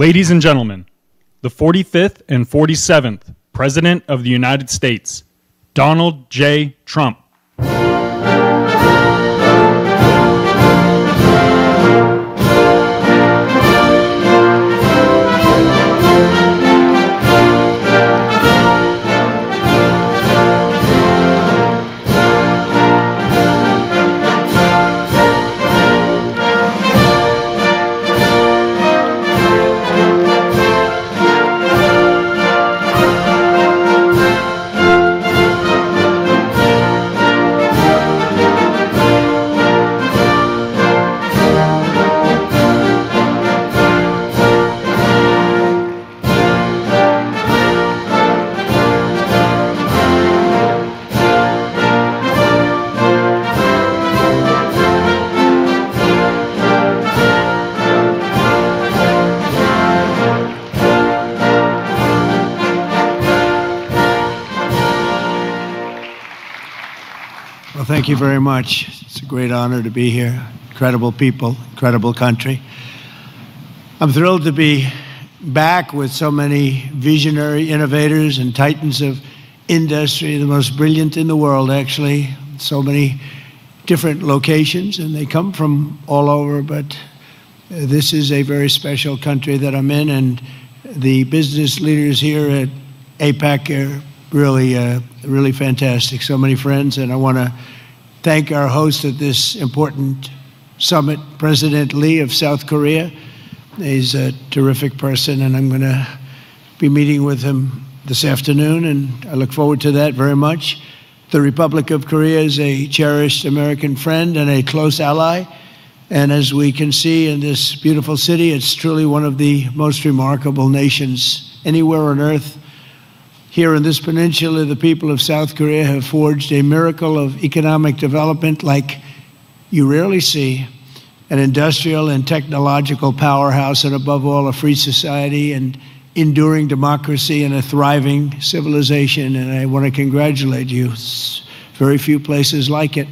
Ladies and gentlemen, the 45th and 47th President of the United States, Donald J. Trump. Thank you very much. It's a great honor to be here. Incredible people, incredible country. I'm thrilled to be back with so many visionary innovators and titans of industry, the most brilliant in the world, actually. So many different locations, and they come from all over, but this is a very special country that I'm in, and the business leaders here at APAC are really fantastic. So many friends, and I want to thank our host at this important summit, President Lee of South Korea. He's a terrific person, and I'm going to be meeting with him this afternoon, and I look forward to that very much. The Republic of Korea is a cherished American friend and a close ally, and as we can see in this beautiful city, it's truly one of the most remarkable nations anywhere on earth. Here in this peninsula, the people of South Korea have forged a miracle of economic development like you rarely see, an industrial and technological powerhouse, and above all, a free society and enduring democracy and a thriving civilization. And I want to congratulate you. It's very few places like it.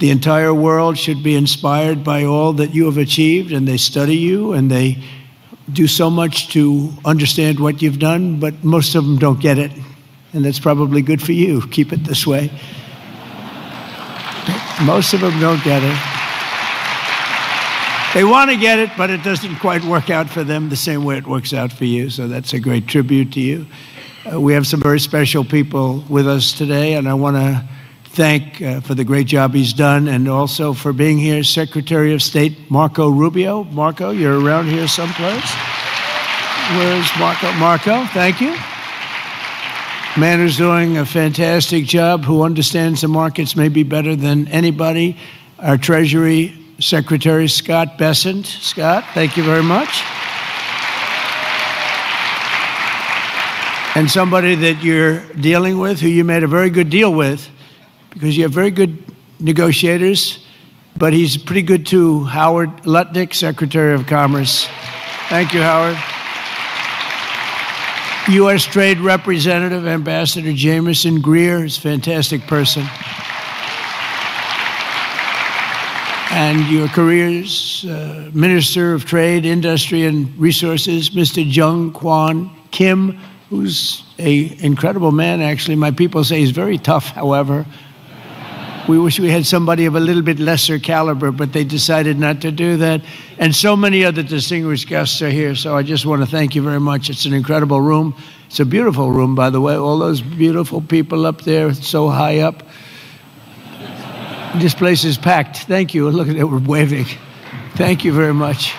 The entire world should be inspired by all that you have achieved, and they study you, and they do so much to understand what you've done, but most of them don't get it, and that's probably good for you. Keep it this way. Most of them don't get it. They want to get it, but it doesn't quite work out for them the same way it works out for you, so that's a great tribute to you. We have some very special people with us today, and I want to thank for the great job he's done, and also for being here, Secretary of State Marco Rubio. Marco, you're around here someplace. Where's Marco? Marco, thank you. Man who's doing a fantastic job, who understands the markets maybe better than anybody. Our Treasury Secretary, Scott Bessent. Scott, thank you very much. And somebody that you're dealing with, who you made a very good deal with, because you have very good negotiators, but he's pretty good too. Howard Lutnick, Secretary of Commerce. Thank you, Howard. U.S. Trade Representative, Ambassador Jameson Greer, is a fantastic person. And your career's Minister of Trade, Industry, and Resources, Mr. Jung Kwan Kim, who's an incredible man, actually. My people say he's very tough, however. We wish we had somebody of a little bit lesser caliber, but they decided not to do that. And so many other distinguished guests are here, so I just want to thank you very much. It's an incredible room. It's a beautiful room, by the way. All those beautiful people up there, so high up. This place is packed. Thank you. Look at it, we're waving. Thank you very much.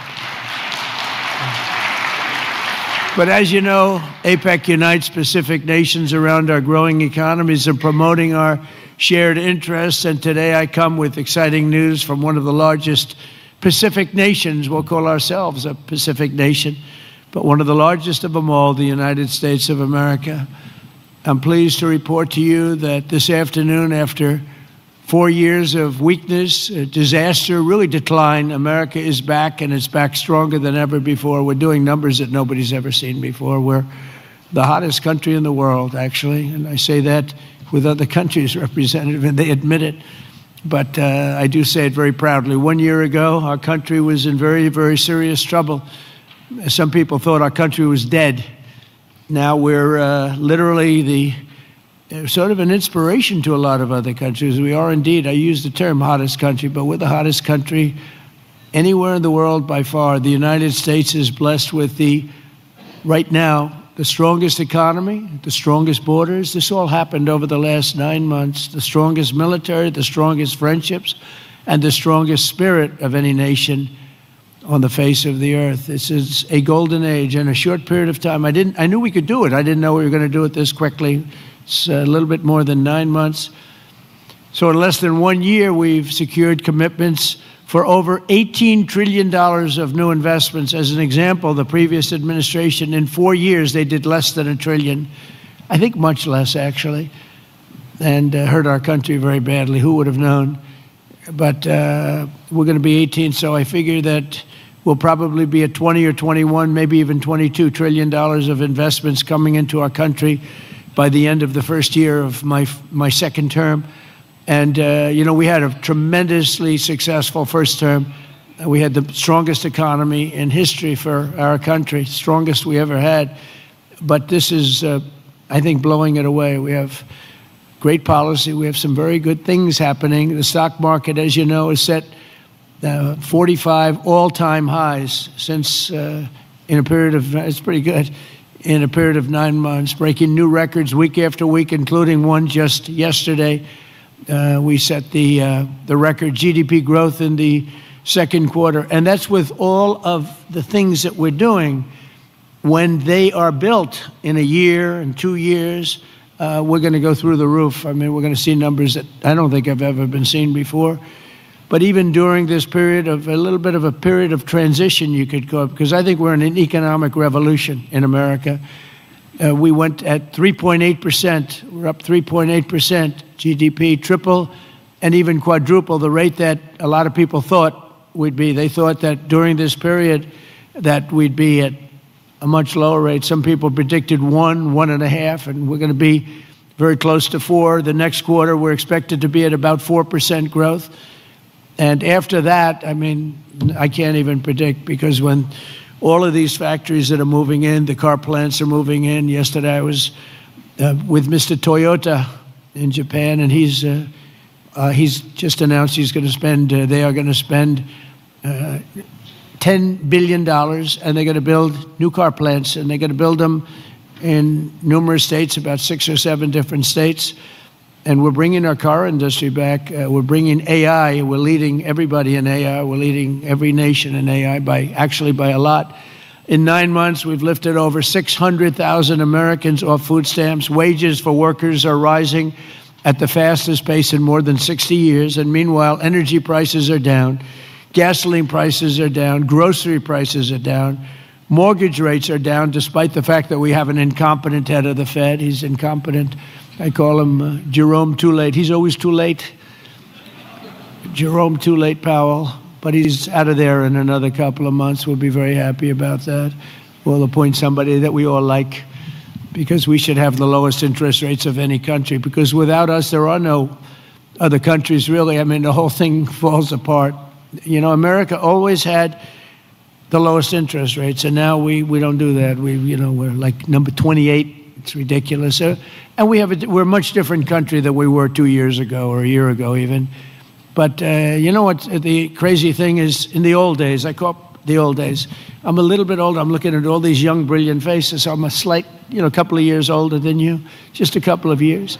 But as you know, APEC unites Pacific nations around our growing economies and promoting our shared interests, and today I come with exciting news from one of the largest Pacific nations. We'll call ourselves a Pacific nation, but one of the largest of them all, the United States of America. I'm pleased to report to you that this afternoon, after 4 years of weakness, disaster, really decline, America is back, and it's back stronger than ever before. We're doing numbers that nobody's ever seen before. We're the hottest country in the world, actually, and I say that with other countries represented, and they admit it. But I do say it very proudly. 1 year ago, our country was in very, very serious trouble. Some people thought our country was dead. Now we're literally sort of an inspiration to a lot of other countries. We are indeed, I use the term hottest country, but we're the hottest country anywhere in the world by far. The United States is blessed with right now, the strongest economy, the strongest borders. This all happened over the last 9 months. The strongest military, the strongest friendships, and the strongest spirit of any nation on the face of the earth. This is a golden age in a short period of time. I knew we could do it. I didn't know we were going to do it this quickly. It's a little bit more than 9 months. So in less than 1 year, we've secured commitments for over $18 trillion of new investments. As an example, the previous administration, in 4 years, they did less than $1 trillion. I think much less, actually, and hurt our country very badly. Who would have known? But we're going to be 18, so I figure that we'll probably be at 20 or 21, maybe even $22 trillion of investments coming into our country by the end of the first year of my second term. And, you know, we had a tremendously successful first term. We had the strongest economy in history for our country, strongest we ever had. But this is, I think, blowing it away. We have great policy. We have some very good things happening. The stock market, as you know, is set 45 all-time highs since in a period of, it's pretty good, in a period of 9 months, breaking new records week after week, including one just yesterday. We set the record GDP growth in the second quarter, and that's with all of the things that we're doing. When they are built in a year and 2 years, we're going to go through the roof. I mean, we're going to see numbers that I don't think have ever been seen before. But even during this period of a little bit of a period of transition, you could call it, because I think we're in an economic revolution in America. We went at 3.8%. We're up 3.8% GDP, triple and even quadruple the rate that a lot of people thought we'd be. They thought that during this period that we'd be at a much lower rate. Some people predicted 1.5, and we're going to be very close to 4. The next quarter, we're expected to be at about 4% growth. And after that, I mean, I can't even predict, because when all of these factories that are moving in, the car plants are moving in. Yesterday, I was with Mr. Toyota in Japan, and he's just announced he's going to spend, they are going to spend $10 billion, and they're going to build new car plants, and they're going to build them in numerous states, about 6 or 7 different states. And we're bringing our car industry back. We're bringing AI. We're leading everybody in AI. We're leading every nation in AI by a lot. In 9 months, we've lifted over 600,000 Americans off food stamps. Wages for workers are rising at the fastest pace in more than 60 years. And meanwhile, energy prices are down. Gasoline prices are down. Grocery prices are down. Mortgage rates are down, despite the fact that we have an incompetent head of the Fed. He's incompetent. I call him Jerome Too Late. He's always too late. Jerome Too Late Powell. But he's out of there in another couple of months. We'll be very happy about that. We'll appoint somebody that we all like, because we should have the lowest interest rates of any country, because without us, there are no other countries, really. I mean, the whole thing falls apart. You know, America always had the lowest interest rates, and now we don't do that. We're like number 28. It's ridiculous. And we're a much different country than we were 2 years ago or a year ago even. But you know what the crazy thing is? In the old days, I call it the old days. I'm a little bit older. I'm looking at all these young, brilliant faces. I'm a slight, couple of years older than you, just a couple of years.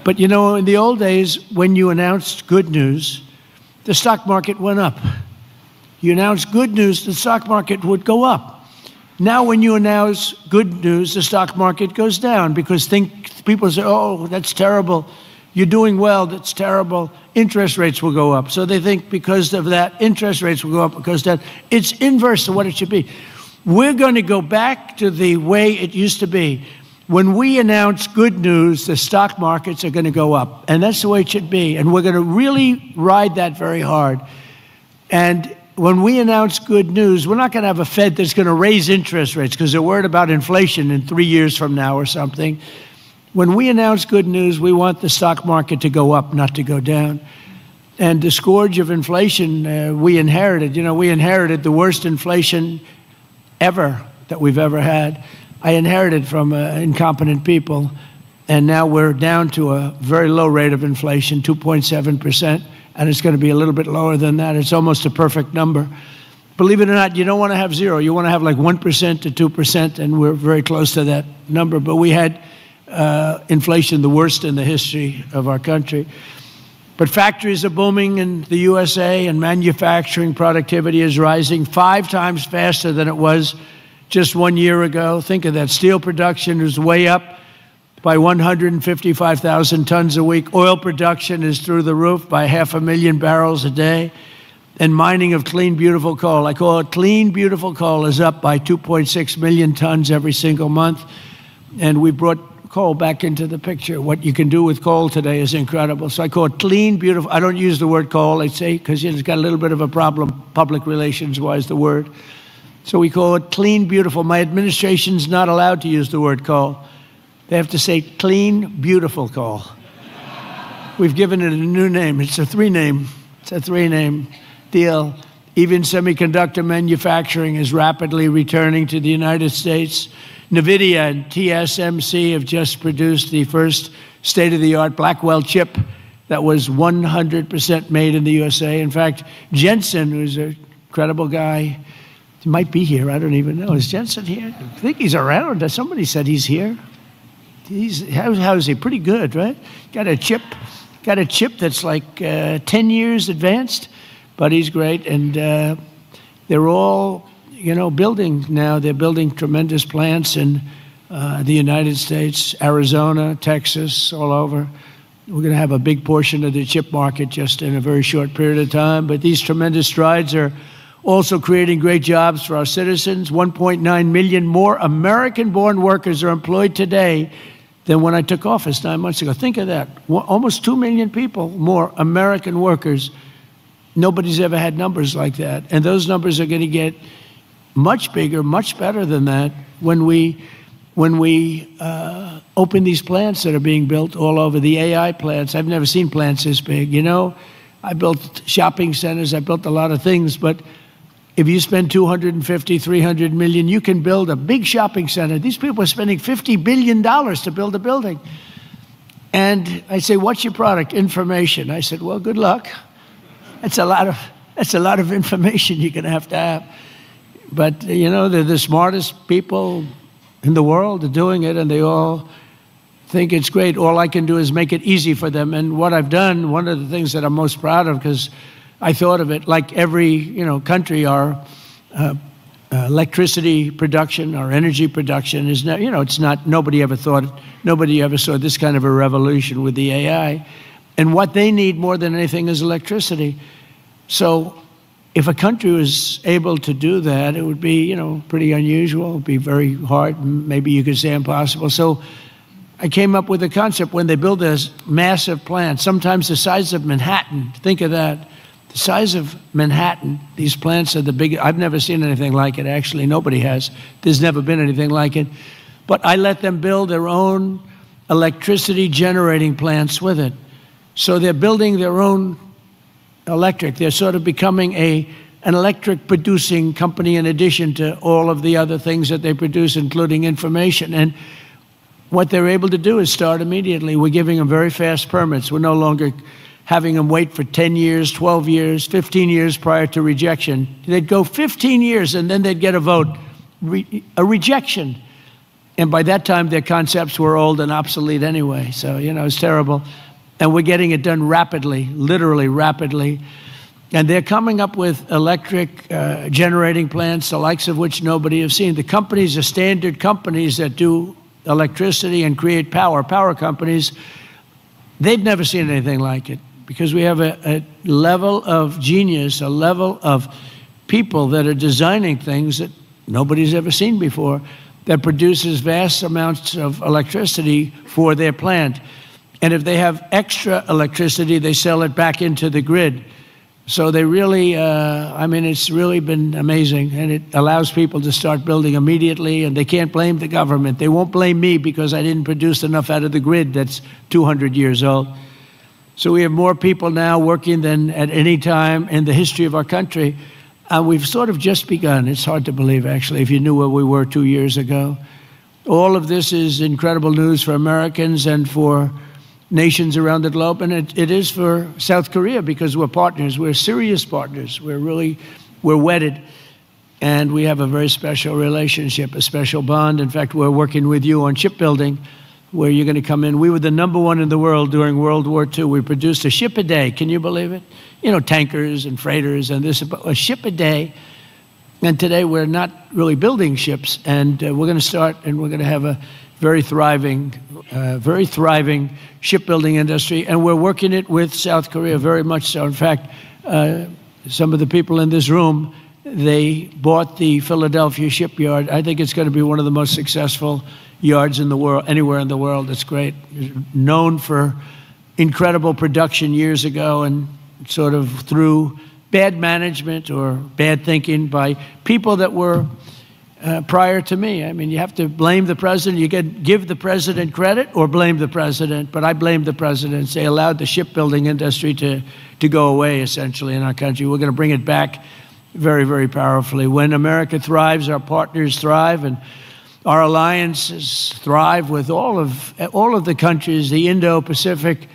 But in the old days, when you announced good news, the stock market went up. You announced good news, the stock market would go up. Now, when you announce good news, the stock market goes down, because people say, oh, that's terrible. You're doing well, that's terrible. Interest rates will go up. So they think because of that, interest rates will go up because that. It's inverse to what it should be. We're going to go back to the way it used to be. When we announce good news, the stock markets are going to go up. And that's the way it should be. And we're going to really ride that very hard. And when we announce good news, we're not going to have a Fed that's going to raise interest rates because they're worried about inflation in 3 years from now or something. When we announce good news, we want the stock market to go up, not to go down. And the scourge of inflation we inherited. We inherited the worst inflation ever that we've ever had. I inherited from incompetent people, and now we're down to a very low rate of inflation, 2.7%, and it's going to be a little bit lower than that. It's almost a perfect number. Believe it or not, you don't want to have zero. You want to have like 1% to 2%, and we're very close to that number. But we had inflation the worst in the history of our country. But factories are booming in the USA, and manufacturing productivity is rising 5 times faster than it was just 1 year ago. Think of that. Steel production is way up by 155,000 tons a week. Oil production is through the roof by 500,000 barrels a day. And mining of clean, beautiful coal, I call it clean, beautiful coal, is up by 2.6 million tons every single month. And we brought coal back into the picture. What you can do with coal today is incredible. So I call it clean, beautiful. I don't use the word coal, I say, because it's got a little bit of a problem, public relations-wise, the word. So we call it clean, beautiful. My administration's not allowed to use the word coal. They have to say clean, beautiful coal. We've given it a new name. It's a three-name deal. Even semiconductor manufacturing is rapidly returning to the United States. NVIDIA and TSMC have just produced the first state-of-the-art Blackwell chip that was 100% made in the USA. In fact, Jensen, who's an incredible guy, he might be here. I don't even know. Is Jensen here? I think he's around. Somebody said he's here. How is he? Pretty good, right? Got a chip that's like 10 years advanced, but he's great. And they're all, building now. They're building tremendous plants in the United States, Arizona, Texas, all over. We're going to have a big portion of the chip market just in a very short period of time. But these tremendous strides are also creating great jobs for our citizens. 1.9 million more American-born workers are employed today than when I took office 9 months ago. Think of that. Almost 2 million people more American workers. Nobody's ever had numbers like that. And those numbers are going to get much bigger, much better than that when we open these plants that are being built all over, the AI plants. I've never seen plants this big. I built shopping centers. I built a lot of things, but if you spend $250, $300 million, you can build a big shopping center. These people are spending $50 billion to build a building. And I say, what's your product? Information. I said, well, good luck. That's a lot of information you're going to have. But, they're the smartest people in the world. They're doing it, and they all think it's great. All I can do is make it easy for them. And what I've done, one of the things that I'm most proud of, because I thought of it like every, country, our electricity production, our energy production is not, it's not, nobody ever saw this kind of a revolution with the AI. And what they need more than anything is electricity. So if a country was able to do that, it would be, pretty unusual. It would be very hard, maybe you could say impossible. So I came up with a concept when they build this massive plant, sometimes the size of Manhattan. Think of that. The size of Manhattan, these plants are the biggest. I've never seen anything like it, actually. Nobody has. There's never been anything like it. But I let them build their own electricity generating plants with it. So they're building their own electric. They're sort of becoming an electric producing company in addition to all of the other things that they produce, including information. And what they're able to do is start immediately. We're giving them very fast permits. We're no longer having them wait for 10 years, 12 years, 15 years prior to rejection. They'd go 15 years and then they'd get a vote, a rejection. And by that time, their concepts were old and obsolete anyway. So, it's terrible. And we're getting it done rapidly, literally rapidly. And they're coming up with electric generating plants, the likes of which nobody has seen. The companies are standard companies that do electricity and create power companies. They've never seen anything like it, because we have a level of genius, a level of people that are designing things that nobody's ever seen before, that produces vast amounts of electricity for their plant. And if they have extra electricity, they sell it back into the grid. So they really, it's really been amazing, and it allows people to start building immediately, and they can't blame the government. They won't blame me because I didn't produce enough out of the grid that's 200 years old. So we have more people now working than at any time in the history of our country. we've sort of just begun. It's hard to believe, actually, if you knew where we were 2 years ago. All of this is incredible news for Americans and for nations around the globe, and it is for South Korea, because we're partners. We're serious partners. We're wedded, and we have a very special relationship, a special bond. In fact, we're working with you on shipbuilding, where you're going to come in. We were the #1 in the world during World War II. We produced a ship a day. Can you believe it? You know, tankers and freighters and this, a ship a day. And today we're not really building ships, and we're going to start, and we're going to have a very thriving shipbuilding industry, and we're working it with South Korea very much so. In fact, some of the people in this room, they bought the Philadelphia shipyard. I think it's going to be one of the most successful yards in the world, anywhere in the world. It's great. Known for incredible production years ago, and sort of through bad management or bad thinking by people that were prior to me. I mean, you have to blame the president. You can give the president credit or blame the president, but I blame the president. They allowed the shipbuilding industry to go away, essentially, in our country. We're going to bring it back very, very powerfully. When America thrives, our partners thrive, and our alliances thrive with all of the countries. The Indo-Pacific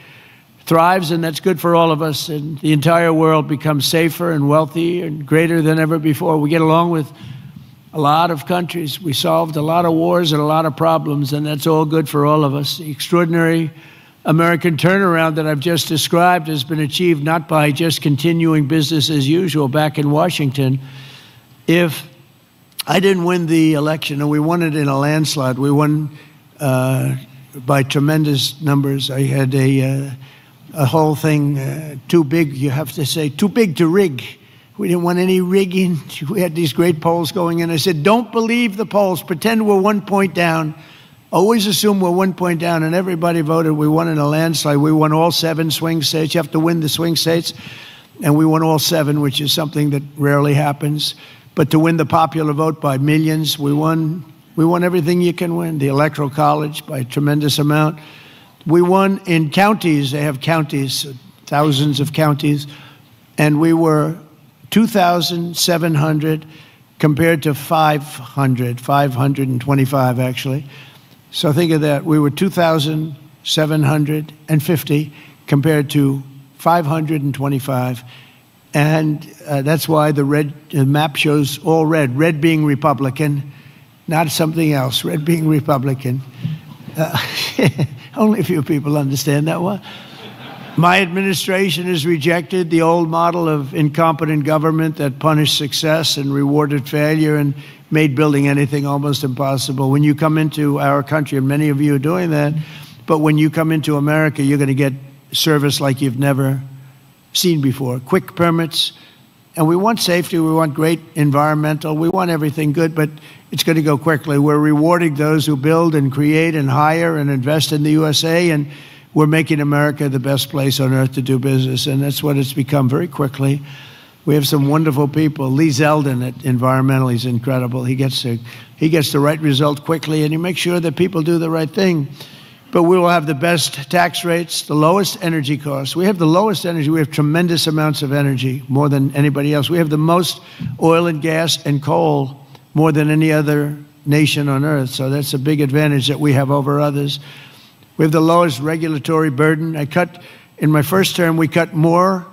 thrives, and that's good for all of us, and the entire world becomes safer and wealthy and greater than ever before. We get along with a lot of countries. We solved a lot of wars and a lot of problems, and that's all good for all of us. The extraordinary American turnaround that I've just described has been achieved not by just continuing business as usual back in Washington. If I didn't win the election, and we won it in a landslide, we won by tremendous numbers. I had a whole thing too big, you have to say, too big to rig. We didn't want any rigging. We had these great polls going in. I said, don't believe the polls. Pretend we're 1 point down. Always assume we're 1 point down. And everybody voted. We won in a landslide. We won all 7 swing states. You have to win the swing states. And we won all 7, which is something that rarely happens. But to win the popular vote by millions, we won everything you can win. The Electoral College by a tremendous amount. We won in counties. They have counties, thousands of counties. And we were 2,700 compared to 525 actually. So think of that. We were 2,750 compared to 525. And that's why the map shows all red. Red being Republican, not something else. Red being Republican. Only a few people understand that one. My administration has rejected the old model of incompetent government that punished success and rewarded failure and made building anything almost impossible. When you come into our country, and many of you are doing that, but when you come into America, you're going to get service like you've never seen before. Quick permits, and we want safety, we want great environmental, we want everything good, but it's going to go quickly. We're rewarding those who build and create and hire and invest in the USA, and we're making America the best place on earth to do business, and that's what it's become very quickly. We have some wonderful people. Lee Zeldin at Environmental, he's incredible. He gets the right result quickly, and he makes sure that people do the right thing. But we will have the best tax rates, the lowest energy costs. We have the lowest energy. We have tremendous amounts of energy, more than anybody else. We have the most oil and gas and coal, more than any other nation on earth. So that's a big advantage that we have over others. We have the lowest regulatory burden. In my first term, we cut more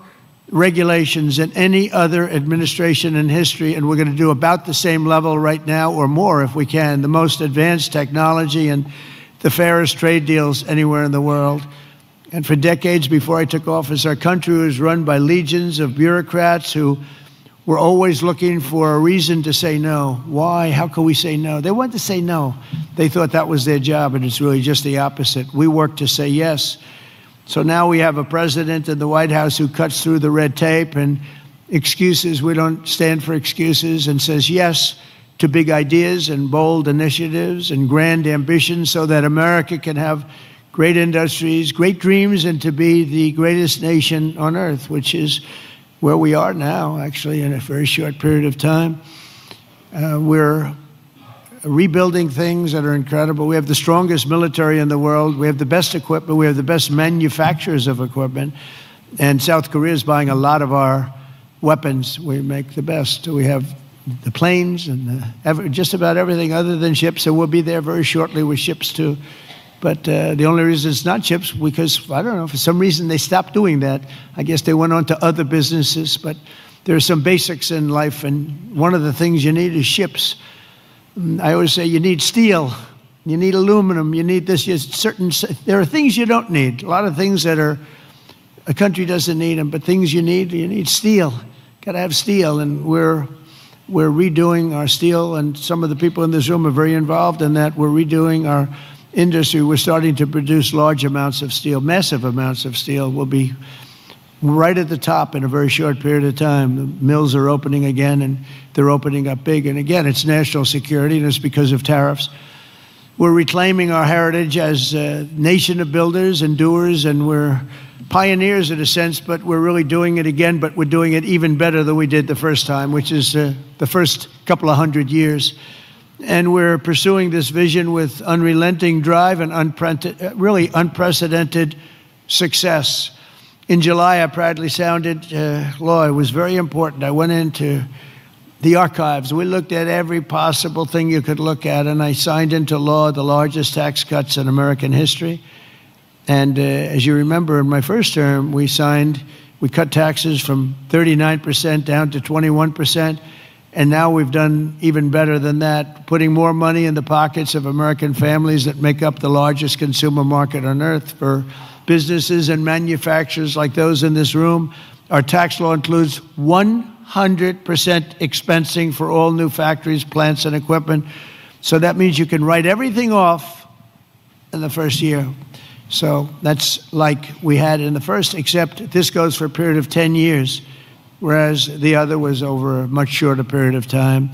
regulations than any other administration in history, and we're going to do about the same level right now or more if we can. The most advanced technology and the fairest trade deals anywhere in the world. And for decades before I took office, our country was run by legions of bureaucrats who were always looking for a reason to say no. Why? How can we say no? They wanted to say no. They thought that was their job, and it's really just the opposite. We work to say yes. So now we have a president in the White House who cuts through the red tape and excuses. We don't stand for excuses, and says yes to big ideas and bold initiatives and grand ambitions so that America can have great industries, great dreams, and to be the greatest nation on earth, which is where we are now, actually, in a very short period of time. We're rebuilding things that are incredible. We have the strongest military in the world. We have the best equipment. We have the best manufacturers of equipment. And South Korea is buying a lot of our weapons, we make the best. We have the planes and just about everything other than ships, and we'll be there very shortly with ships too. But the only reason it's not ships, because, I don't know, for some reason they stopped doing that. I guess they went on to other businesses, but there are some basics in life, and one of the things you need is ships. I always say you need steel, you need aluminum, you need this. There are things you don't need. A lot of things that a country doesn't need them, but things you need steel. Got to have steel, and we're redoing our steel, and some of the people in this room are very involved in that. We're redoing our industry. We're starting to produce large amounts of steel, massive amounts of steel. We'll be right at the top in a very short period of time. The mills are opening again, and they're opening up big. And again, it's national security, and it's because of tariffs. We're reclaiming our heritage as a nation of builders and doers, and we're pioneers in a sense, but we're really doing it again, but we're doing it even better than we did the first time, which is the first couple of 100 years. And we're pursuing this vision with unrelenting drive and really unprecedented success. In July, I proudly sounded law. It was very important. I went into the archives. We looked at every possible thing you could look at, and I signed into law the largest tax cuts in American history. And as you remember, in my first term, we cut taxes from 39% down to 21%. And now we've done even better than that, putting more money in the pockets of American families that make up the largest consumer market on earth for businesses and manufacturers like those in this room. Our tax law includes 100% expensing for all new factories, plants, and equipment. So that means you can write everything off in the first year. So that's like we had in the first, except this goes for a period of 10 years, whereas the other was over a much shorter period of time.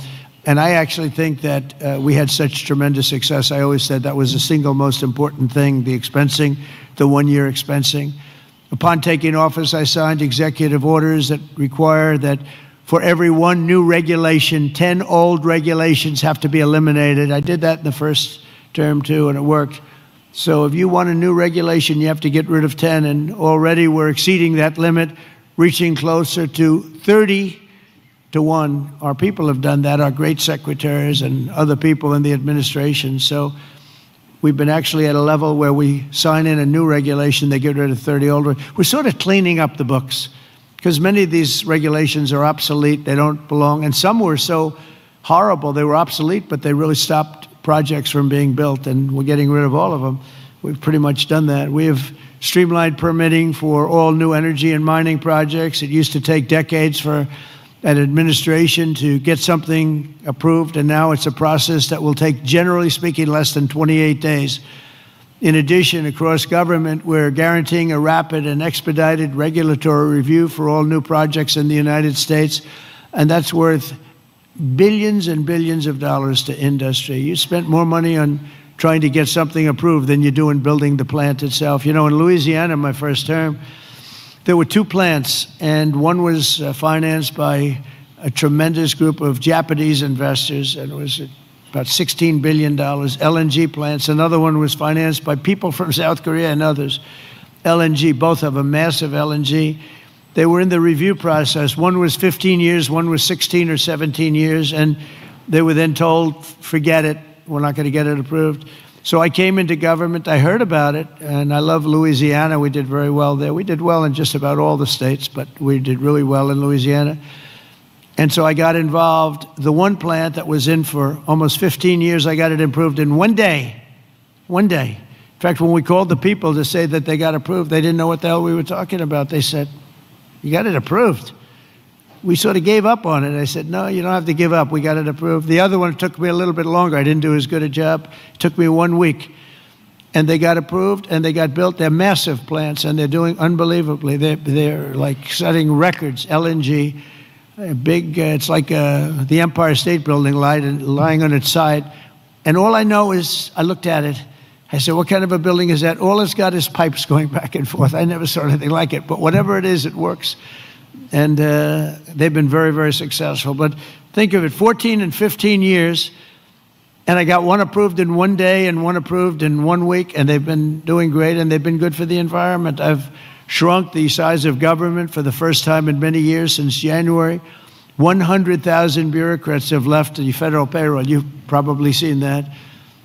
And I actually think that we had such tremendous success. I always said that was the single most important thing, the expensing, the one-year expensing. Upon taking office, I signed executive orders that require that for every one new regulation, 10 old regulations have to be eliminated. I did that in the first term too, and it worked. So if you want a new regulation, you have to get rid of 10, and already we're exceeding that limit, reaching closer to 30 to 1. Our people have done that, our great secretaries and other people in the administration. So we've been actually at a level where we sign in a new regulation, they get rid of 30 old. We're sort of cleaning up the books because many of these regulations are obsolete, they don't belong, and some were so horrible, they were obsolete, but they really stopped projects from being built, and we're getting rid of all of them. We've pretty much done that. We have streamlined permitting for all new energy and mining projects. It used to take decades for an administration to get something approved, and now it's a process that will take, generally speaking, less than 28 days. In addition, across government, we're guaranteeing a rapid and expedited regulatory review for all new projects in the United States, and that's worth billions and billions of dollars to industry. You spent more money on trying to get something approved than you do in building the plant itself. You know, in Louisiana, my first term, there were 2 plants, and one was financed by a tremendous group of Japanese investors, and it was about $16 billion, LNG plants. Another one was financed by people from South Korea and others. LNG, both of them, massive LNG. They were in the review process. One was 15 years, one was 16 or 17 years, and they were then told, forget it, we're not going to get it approved. So I came into government, I heard about it, and I love Louisiana. We did very well there. We did well in just about all the states, but we did really well in Louisiana. And so I got involved. The one plant that was in for almost 15 years, I got it approved in 1 day. 1 day. In fact, when we called the people to say that they got approved, they didn't know what the hell we were talking about. They said, you got it approved. We sort of gave up on it. I said, no, you don't have to give up. We got it approved. The other one took me a little bit longer. I didn't do as good a job. It took me 1 week. And they got approved, and they got built. They're massive plants, and they're doing unbelievably. They're like setting records, LNG, big, it's like the Empire State Building lying on its side. And all I know is, I looked at it, I said, what kind of a building is that? All it's got is pipes going back and forth. I never saw anything like it, but whatever it is, it works. And they've been very, very successful. But think of it, 14 and 15 years, and I got one approved in 1 day and one approved in 1 week, and they've been doing great, and they've been good for the environment. I've shrunk the size of government for the first time in many years since January. 100,000 bureaucrats have left the federal payroll. You've probably seen that.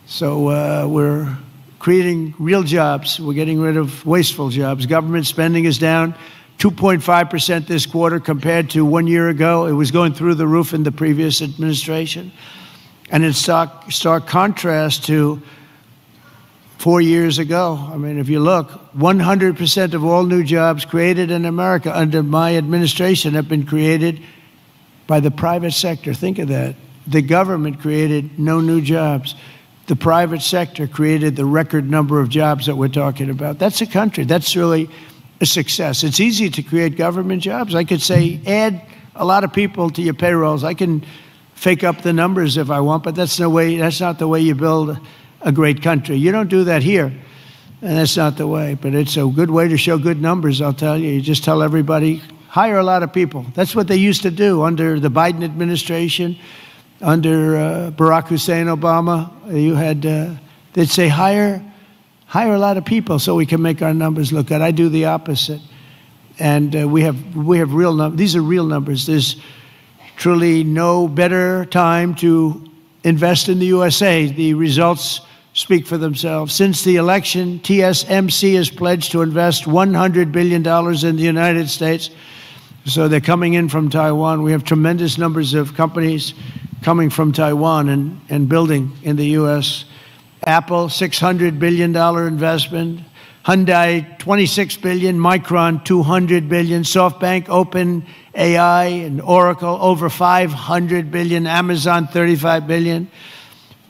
So we're creating real jobs. We're getting rid of wasteful jobs. Government spending is down 2.5% this quarter compared to 1 year ago. It was going through the roof in the previous administration. And in stark contrast to 4 years ago. I mean, if you look, 100% of all new jobs created in America under my administration have been created by the private sector. Think of that. The government created no new jobs. The private sector created the record number of jobs that we're talking about. That's a country. That's really a success. It's easy to create government jobs. I could say, add a lot of people to your payrolls. I can fake up the numbers if I want, but that's not the way you build a great country. You don't do that here, and that's not the way. But it's a good way to show good numbers, I'll tell you. You just tell everybody, hire a lot of people. That's what they used to do under the Biden administration, under Barack Hussein Obama. You had, they'd say, hire a lot of people so we can make our numbers look good. I do the opposite. And we have real numbers. These are real numbers. There's truly no better time to invest in the USA. The results speak for themselves. Since the election, TSMC has pledged to invest $100 billion in the United States. So they're coming in from Taiwan. We have tremendous numbers of companies coming from Taiwan and building in the U.S. Apple, $600 billion investment. Hyundai, $26 billion. Micron, $200 billion. SoftBank, OpenAI, and Oracle, over $500 billion. Amazon, $35 billion.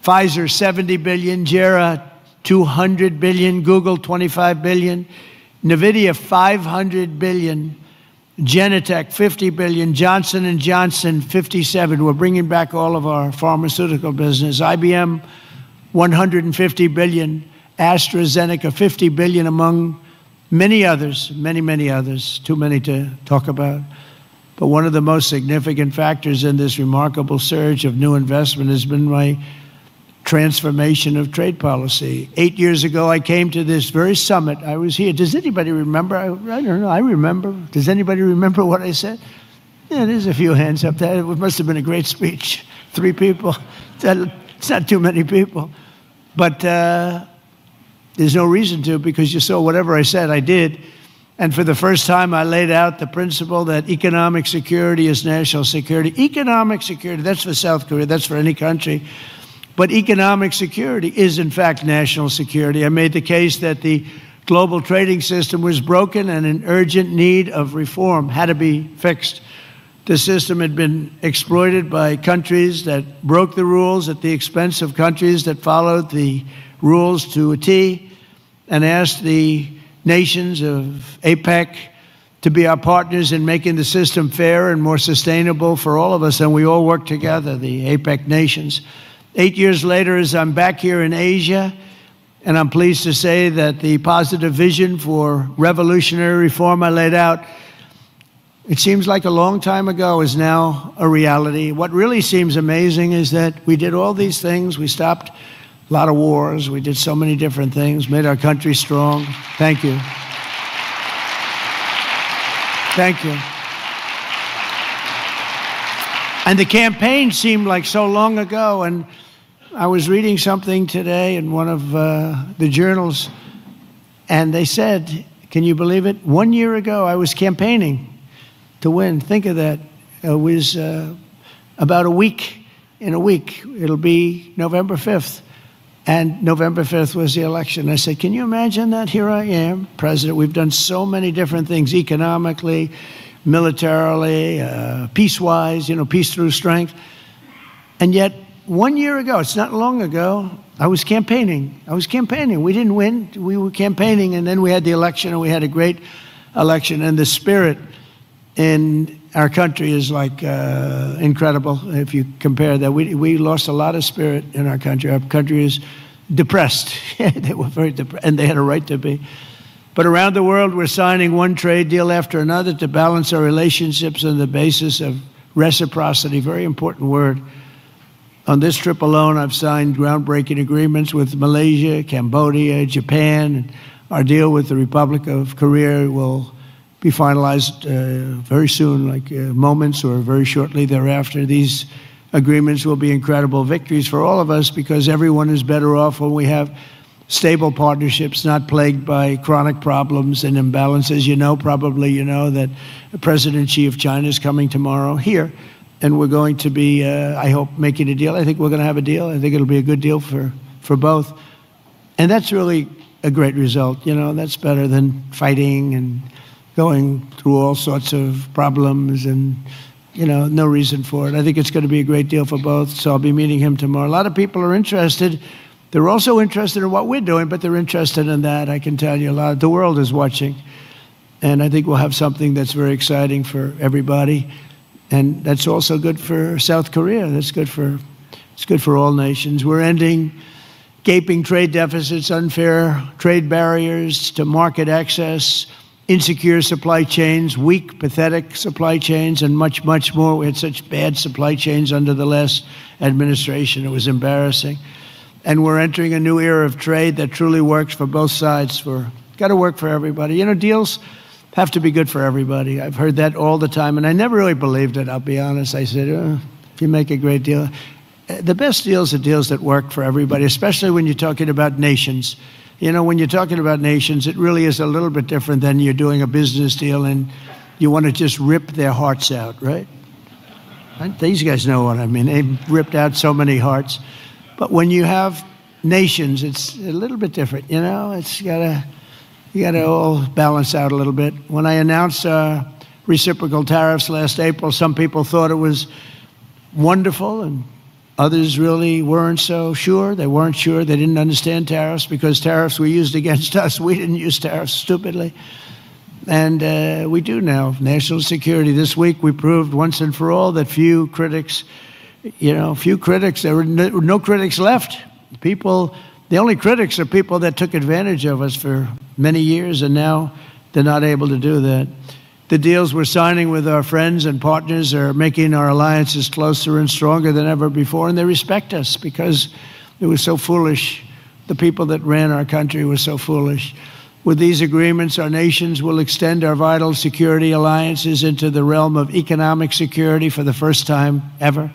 Pfizer, $70 billion. Jera, $200 billion. Google, $25 billion. NVIDIA, $500 billion. Genentech, $50 billion. Johnson & Johnson, $57. We're bringing back all of our pharmaceutical business. IBM, $150 billion. AstraZeneca, $50 billion, among many others, many others, too many to talk about. But one of the most significant factors in this remarkable surge of new investment has been my transformation of trade policy. 8 years ago, I came to this very summit. I was here. Does anybody remember? I don't know. I remember. Does anybody remember what I said? Yeah, there's a few hands up there. It must have been a great speech. 3 people. It's not too many people. But there's no reason to, because you saw whatever I said, I did. And for the first time, I laid out the principle that economic security is national security. Economic security, that's for South Korea, that's for any country. But economic security is, in fact, national security. I made the case that the global trading system was broken and in urgent need of reform, had to be fixed. The system had been exploited by countries that broke the rules at the expense of countries that followed the rules to a T, and asked the nations of APEC to be our partners in making the system fair and more sustainable for all of us, and we all work together, the APEC nations. 8 years later, as I'm back here in Asia, and I'm pleased to say that the positive vision for revolutionary reform I laid out, it seems like a long time ago, is now a reality. What really seems amazing is that we did all these things. We stopped a lot of wars. We did so many different things, made our country strong. Thank you. Thank you. And the campaign seemed like so long ago. And I was reading something today in one of the journals, and they said, can you believe it? 1 year ago, I was campaigning to win. Think of that. It was about a week. In a week, it'll be November 5th. And November 5th was the election. I said, can you imagine that? Here I am, president. We've done so many different things, economically, militarily, peace-wise, peace through strength. And yet, 1 year ago, it's not long ago, I was campaigning. We didn't win. We were campaigning, and then we had the election, and we had a great election. And the spirit in our country is like incredible. If you compare that, we lost a lot of spirit in our country. Our country is depressed. They were very depressed, and they had a right to be. But around the world, we're signing one trade deal after another to balance our relationships on the basis of reciprocity. Very important word. On this trip alone, I've signed groundbreaking agreements with Malaysia, Cambodia, Japan, and Our deal with the Republic of Korea will be finalized very soon, like moments or very shortly thereafter. These agreements will be incredible victories for all of us because everyone is better off when we have stable partnerships, not plagued by chronic problems and imbalances. You know, probably you know that President Xi of China is coming tomorrow here, and we're going to be, I hope, making a deal. I think we're going to have a deal. I think it'll be a good deal for both. And that's really a great result. You know, that's better than fighting and going through all sorts of problems and, you know, no reason for it. I think it's going to be a great deal for both, so I'll be meeting him tomorrow. A lot of people are interested. They're also interested in what we're doing, but they're interested in that. I can tell you a lot. The world is watching, and I think we'll have something that's very exciting for everybody, and that's also good for South Korea. It's good for all nations. We're ending gaping trade deficits, unfair trade barriers to market access, insecure supply chains, weak, pathetic supply chains, and much, much more. We had such bad supply chains under the last administration. It was embarrassing. And we're entering a new era of trade that truly works for both sides. Got to work for everybody. You know, deals have to be good for everybody. I've heard that all the time, and I never really believed it, I'll be honest. I said, if you make a great deal. The best deals are deals that work for everybody, especially when you're talking about nations. You know, when you're talking about nations, it really is a little bit different than you're doing a business deal and you want to just rip their hearts out, right? These guys know what I mean. They've ripped out so many hearts. But when you have nations, it's a little bit different, you know? You gotta all balance out a little bit. When I announced reciprocal tariffs last April, some people thought it was wonderful and others really weren't so sure. They weren't sure. They didn't understand tariffs because tariffs were used against us. We didn't use tariffs stupidly. And we do now. National security. This week we proved once and for all that few critics, there were no critics left. The only critics are people that took advantage of us for many years, and now they're not able to do that. The deals we're signing with our friends and partners are making our alliances closer and stronger than ever before, and they respect us because it was so foolish. The people that ran our country were so foolish. With these agreements, our nations will extend our vital security alliances into the realm of economic security for the first time ever.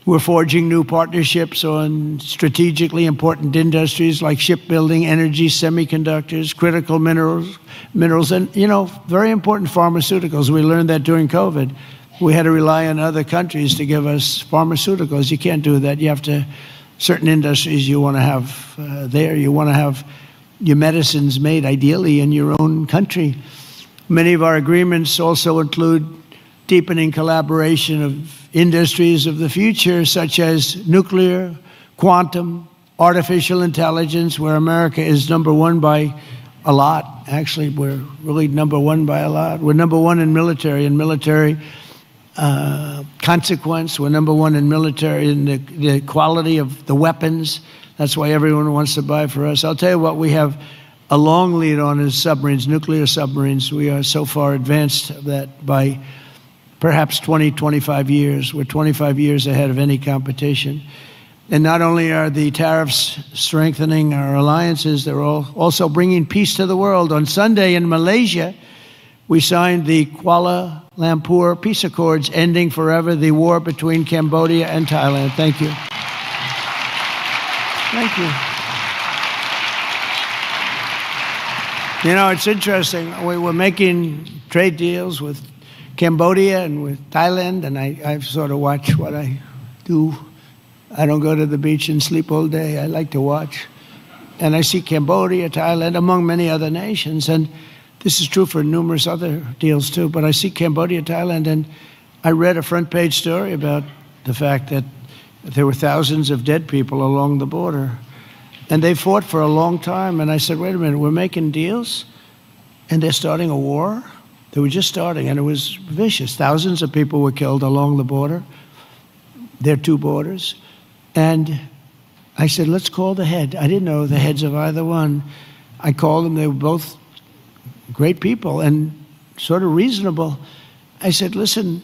We're forging new partnerships on strategically important industries like shipbuilding, energy, semiconductors, critical minerals, and, you know, very important pharmaceuticals. We learned that during COVID. We had to rely on other countries to give us pharmaceuticals. You can't do that. You have to, certain industries you want to have there. You want to have your medicines made ideally in your own country. Many of our agreements also include deepening collaboration of industries of the future, such as nuclear, quantum, artificial intelligence, where America is number one by a lot. Actually, we're really number one by a lot. We're number one in military consequence. We're number one in military in the quality of the weapons. That's why everyone wants to buy for us. I'll tell you what, we have a long lead on is submarines, nuclear submarines. We are so far advanced that by perhaps 20, 25 years. We're 25 years ahead of any competition. And not only are the tariffs strengthening our alliances, they're also bringing peace to the world. On Sunday in Malaysia, we signed the Kuala Lumpur Peace Accords, ending forever the war between Cambodia and Thailand. Thank you. Thank you. You know, it's interesting. We were making trade deals with Cambodia and with Thailand, and I sort of watch what I do. I don't go to the beach and sleep all day. I like to watch. And I see Cambodia, Thailand, among many other nations. And this is true for numerous other deals too. But I see Cambodia, Thailand, and I read a front page story about the fact that there were thousands of dead people along the border. And they fought for a long time. And I said, wait a minute, we're making deals? And they're starting a war? They were just starting, and it was vicious. Thousands of people were killed along the border, their two borders. And I said, let's call the head. I didn't know the heads of either one. I called them. They were both great people and sort of reasonable. I said, listen,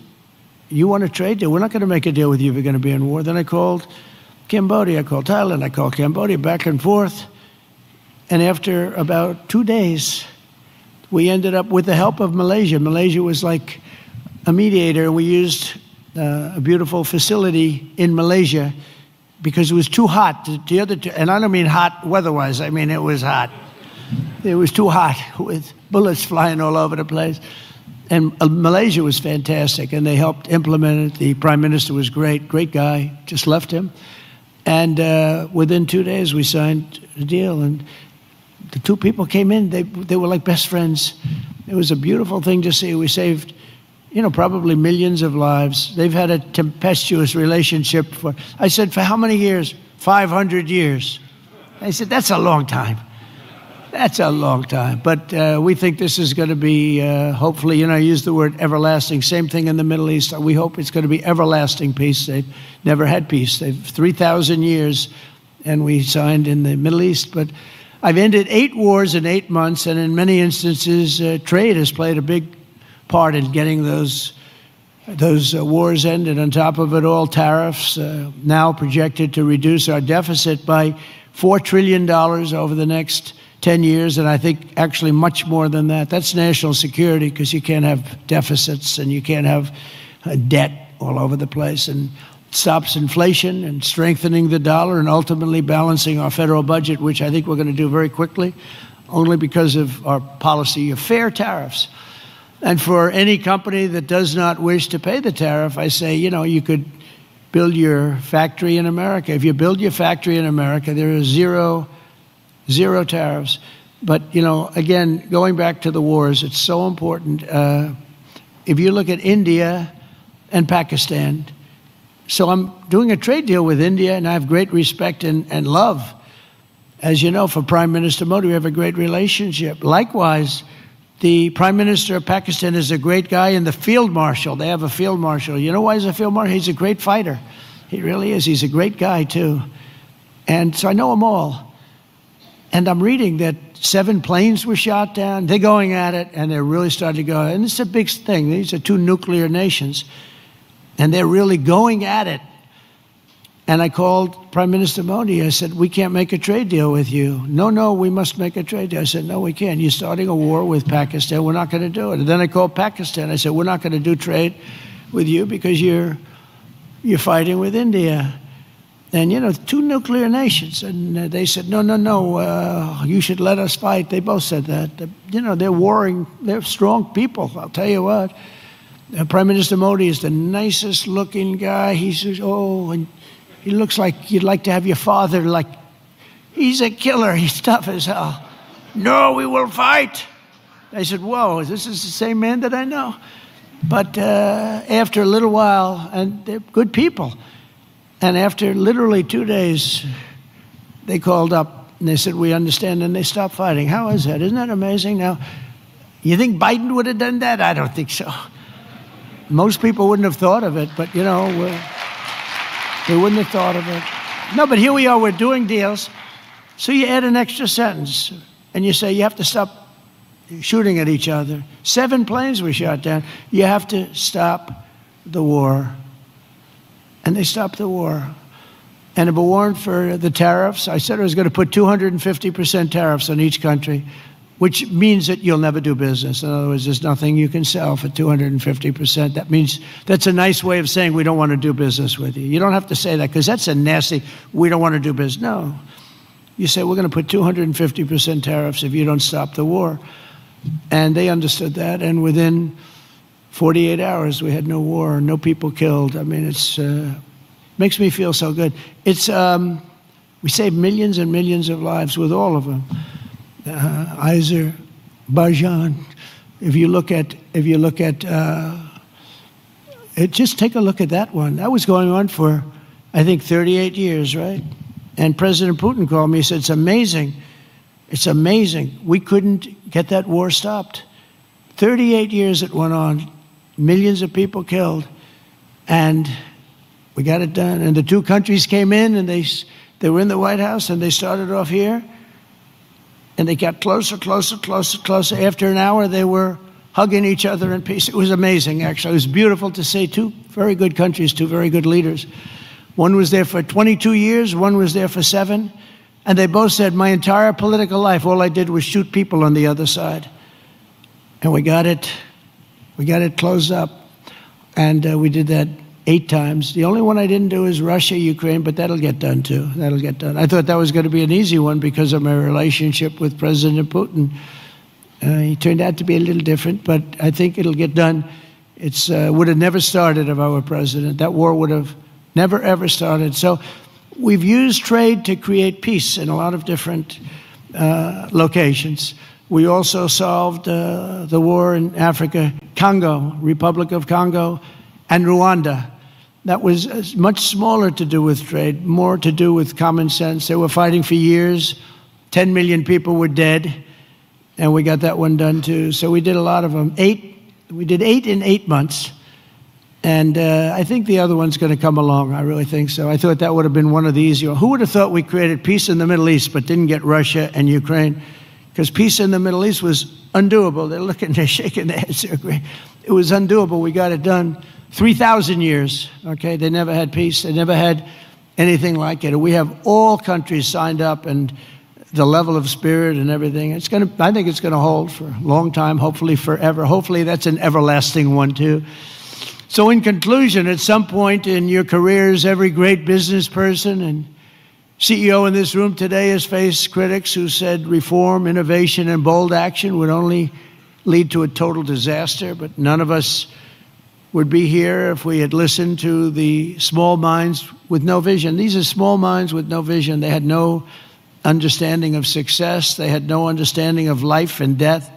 you want a trade deal? We're not going to make a deal with you if you're going to be in war. Then I called Cambodia. I called Thailand. I called Cambodia, back and forth. And after about 2 days, we ended up with the help of Malaysia. Malaysia was like a mediator. We used a beautiful facility in Malaysia because it was too hot. The other two, and I don't mean hot weather-wise, I mean it was hot. It was too hot with bullets flying all over the place. And Malaysia was fantastic, and they helped implement it. The prime minister was great guy, just left him. And within 2 days, we signed a deal, and the two people came in. They were like best friends. It was a beautiful thing to see. We saved, probably millions of lives. They've had a tempestuous relationship for, I said, for how many years? 500 years. They said, that's a long time. That's a long time. But we think this is going to be, hopefully, I use the word everlasting. Same thing in the Middle East. We hope it's going to be everlasting peace. They've never had peace. They've 3,000 years, and we signed in the Middle East. But I've ended 8 wars in 8 months, and in many instances, trade has played a big part in getting those wars ended. On top of it all, tariffs now projected to reduce our deficit by $4 trillion over the next 10 years, and I think actually much more than that. That's national security, because you can't have deficits and you can't have debt all over the place. And it stops inflation and strengthening the dollar and ultimately balancing our federal budget, which I think we're going to do very quickly, only because of our policy of fair tariffs. And for any company that does not wish to pay the tariff, I say, you could build your factory in America. If you build your factory in America, there is zero tariffs. But, again, going back to the wars, it's so important. If you look at India and Pakistan, so I'm doing a trade deal with India, and I have great respect and love. As you know, for Prime Minister Modi, we have a great relationship. Likewise, the Prime Minister of Pakistan is a great guy, and the Field Marshal, they have a Field Marshal. You know why he's a Field Marshal? He's a great fighter. He really is. He's a great guy, too. And so I know them all. And I'm reading that 7 planes were shot down. They're going at it, and they're really starting to go. And it's a big thing. These are 2 nuclear nations, and they're really going at it. And I called Prime Minister Modi. I said, we can't make a trade deal with you. No, we must make a trade deal. I said, no, we can't. You're starting a war with Pakistan. We're not going to do it. And then I called Pakistan. I said, we're not going to do trade with you because you're fighting with India. And, 2 nuclear nations. And they said, no, you should let us fight. They both said that. They're warring. They're strong people, I'll tell you what. Prime Minister Modi is the nicest looking guy. He says, and he looks like you'd like to have your father, he's a killer. He's tough as hell. No, we will fight. I said, whoa, this is the same man that I know. But after a little while, and they're good people, and after literally 2 days, they called up and they said, we understand, and they stopped fighting. How is that? Isn't that amazing? Now, you think Biden would have done that? I don't think so. Most people wouldn't have thought of it, but, they wouldn't have thought of it. No, but here we are, we're doing deals. So you add an extra sentence, and you say you have to stop shooting at each other. 7 planes were shot down. You have to stop the war. And they stopped the war. And if it weren't for the tariffs, I said I was going to put 250% tariffs on each country, which means that you'll never do business. In other words, there's nothing you can sell for 250%. That means that's a nice way of saying we don't want to do business with you. You don't have to say that, because that's a nasty, we don't want to do business. No. You say we're going to put 250% tariffs if you don't stop the war. And they understood that, and within 48 hours, we had no war, no people killed. I mean, it's makes me feel so good. It's we saved millions and millions of lives with all of them. Azerbaijan. If you look at, just take a look at that one. That was going on for, I think, 38 years, right? And President Putin called me. He said, "It's amazing. It's amazing. We couldn't get that war stopped. 38 years it went on." Millions of people killed, and we got it done. And the 2 countries came in, and they were in the White House, and they started off here, and they got closer. After an hour, they were hugging each other in peace. It was amazing, actually. It was beautiful to see 2 very good countries, 2 very good leaders. One was there for 22 years, one was there for 7, And they both said, my entire political life, all I did was shoot people on the other side. And we got it closed up. And we did that 8 times. The only one I didn't do is Russia, Ukraine, but that'll get done too. That'll get done. I thought that was going to be an easy one because of my relationship with President Putin. He turned out to be a little different, but I think it'll get done. It would have never started if I were president. That war would have never, ever started. So we've used trade to create peace in a lot of different locations. We also solved the war in Africa, Congo, Republic of Congo, and Rwanda. That was much smaller to do with trade, more to do with common sense. They were fighting for years. 10 million people were dead, and we got that one done too. So we did a lot of them. We did 8 in 8 months, and I think the other one's going to come along. I really think so. I thought that would have been one of the easier. Who would have thought we created peace in the Middle East but didn't get Russia and Ukraine? Because peace in the Middle East was undoable. They're looking, they're shaking their heads. It was undoable. We got it done. 3,000 years, okay? They never had peace. They never had anything like it. We have all countries signed up, and the level of spirit and everything. I think it's going to hold for a long time, hopefully forever. Hopefully that's an everlasting one too. So in conclusion, at some point in your careers, every great business person and CEO in this room today has faced critics who said reform, innovation, and bold action would only lead to a total disaster, but none of us would be here if we had listened to the small minds with no vision. These are small minds with no vision. They had no understanding of success. They had no understanding of life and death.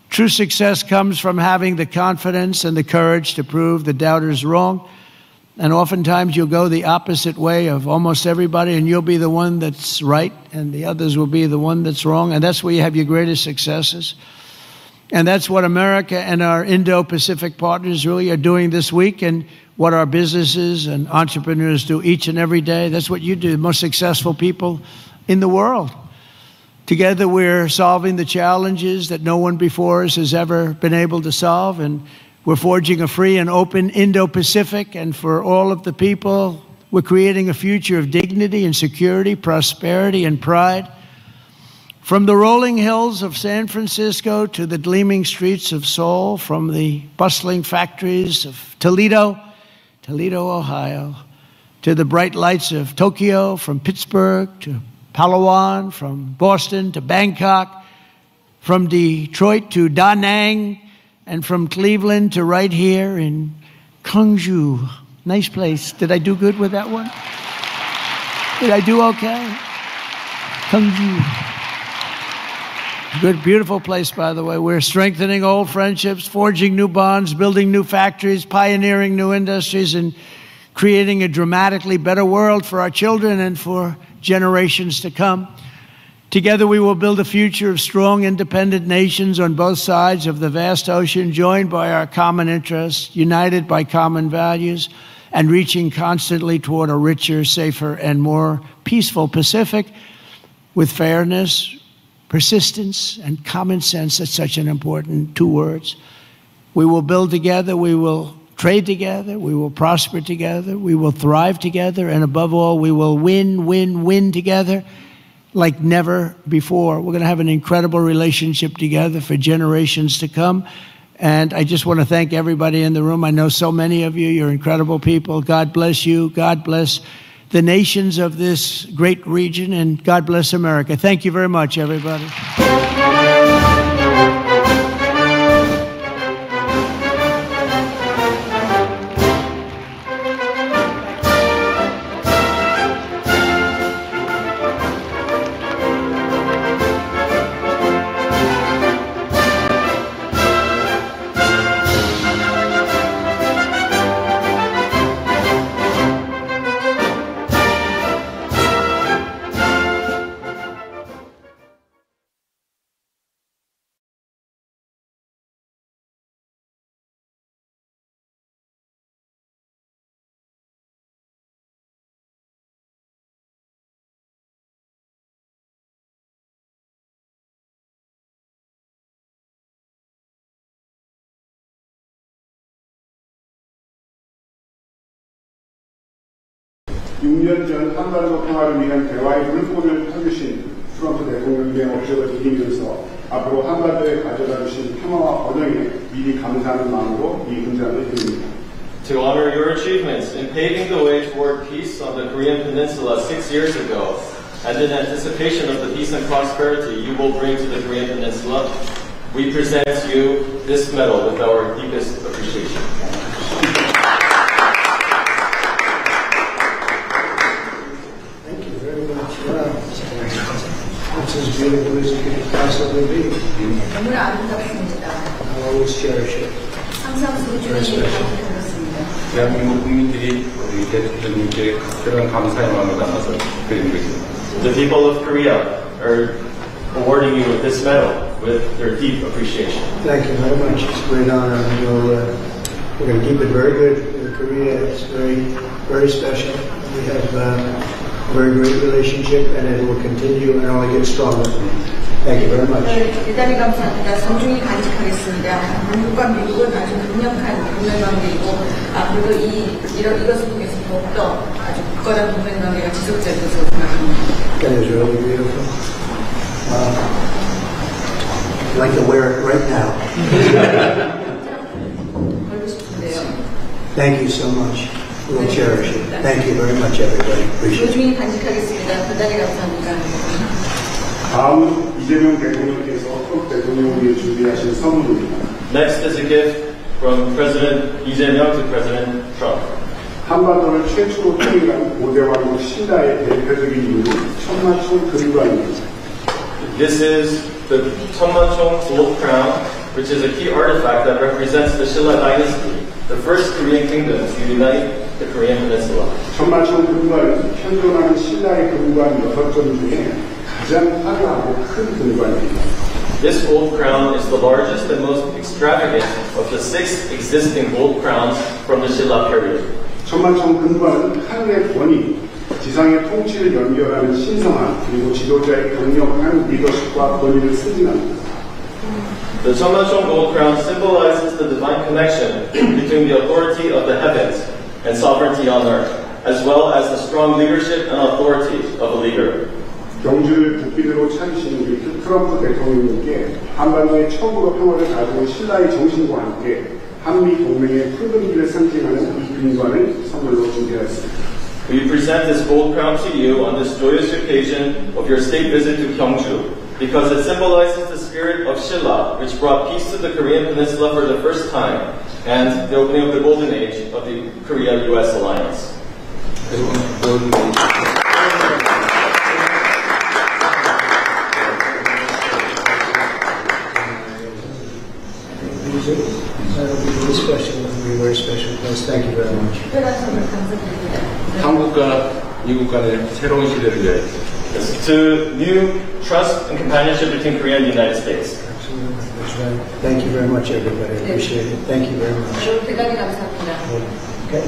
True success comes from having the confidence and the courage to prove the doubters wrong. And oftentimes you'll go the opposite way of almost everybody, and you'll be the one that's right, and the others will be the one that's wrong. And that's where you have your greatest successes. And that's what America and our Indo-Pacific partners really are doing this week, and what our businesses and entrepreneurs do each and every day. That's what you do, the most successful people in the world. Together we're solving the challenges that no one before us has ever been able to solve, and we're forging a free and open Indo-Pacific, and for all of the people, we're creating a future of dignity and security, prosperity and pride. From the rolling hills of San Francisco to the gleaming streets of Seoul, from the bustling factories of Toledo, Ohio, to the bright lights of Tokyo, from Pittsburgh to Palawan, from Boston to Bangkok, from Detroit to Da Nang, and from Cleveland to right here in Gwangju. Nice place. Did I do good with that one? Did I do okay? Gwangju. Good, beautiful place, by the way. We're strengthening old friendships, forging new bonds, building new factories, pioneering new industries, and creating a dramatically better world for our children and for generations to come. Together we will build a future of strong, independent nations on both sides of the vast ocean, joined by our common interests, united by common values, and reaching constantly toward a richer, safer, and more peaceful Pacific with fairness, persistence, and common sense. That's such an important 2 words. We will build together, we will trade together, we will prosper together, we will thrive together, and above all, we will win together like never before. We're going to have an incredible relationship together for generations to come. And I just want to thank everybody in the room. I know so many of you, you're incredible people. God bless you. God bless the nations of this great region, and God bless America. Thank you very much, everybody. 6년 전 한반도 평화를 위한 대화의 물꼬를 펴주신 트럼프 대통령의 업적을 드리면서 앞으로 한반도에 가져다 주신 평화와 번영에 미리 감사하는 마음으로 이 훈장을 드립니다. To honor your achievements in paving the way toward peace on the Korean Peninsula 6 years ago, and in anticipation of the peace and prosperity you will bring to the Korean Peninsula, we present you this medal with our deepest appreciation. Thank you very much. It's as beautiful as it could possibly be. 너무나 아름답습니다. I'll always cherish it. 항상 소중히 생각했습니다. 대한민국 국민들이 우리 대통령님께 특별한 감사의 마음을 담아서 드리는 것입니다. The people of Korea are awarding you with this medal with their deep appreciation. Thank you very much. It's a great honor. We're going to keep it very good. Korea is very special. We have a very great relationship, and it will continue and only get stronger. Thank you very much. 대단히 감사합니다. 소중히 간직하겠습니다. 한국과 미국은 아주 강력한 동맹관계이고 앞으로도 이것을 통해서 더욱더 아주 굳건한 동맹관계가 지속될 것으로 생각합니다. That is really beautiful. I'd like to wear it right now. 걸고 싶은데요. Thank you so much. We'll cherish it. Thank you very much, everybody. Appreciate it. 소중히 간직하겠습니다. 대단히 감사합니다. 다음은 이재명 대통령께서 트럼프 대통령을 위해 준비하신 선물입니다. Next is a gift from President Lee Jae-myung to President Trump. 한반도를 최초로 통일한 고대왕국 신라의 대표적인 인물 천마총 금관입니다. This is the Cheonmacheong gold crown, which is a key artifact that represents the Silla dynasty, the first Korean kingdom to unite the Korean Peninsula. 천마총 금관은 현존하는 신라의 금관 6점 중에 가장 화려하고 큰 금관입니다. This gold crown is the largest and most extravagant of the 6 existing gold crowns from the Silla period. 천마총 금관은 하늘의 권위, 지상의 통치를 연결하는 신성한 그리고 지도자의 강력한 리더십과 권위를 승진합니다. The Cheonmacheong gold crown symbolizes the divine connection between the authority of the heavens and sovereignty on earth, as well as the strong leadership and authority of a leader. 경주를 국빈으로 차리신 우리 트럼프 대통령님께 한반도의 처음으로 평화를 가져온 신라의 정신과 함께 한미 동맹의 푸른기를 상징하는 이 금관을 선물로 준비하였습니다. We present this gold crown to you on this joyous occasion of your state visit to Gyeongju, because it symbolizes the spirit of Silla, which brought peace to the Korean Peninsula for the first time, and the opening of the golden age of the Korea-U.S. alliance. That'll be really special. It'll be a very special place. Thank you very much. 특별한 선물 감사드립니다. 한국과 미국 간의 새로운 시대를 위해 To new trust and companionship between Korea and the United States. Absolutely. That's right. Thank you very much, everybody. I appreciate it. Thank you very much. 대단히 감사합니다. Okay.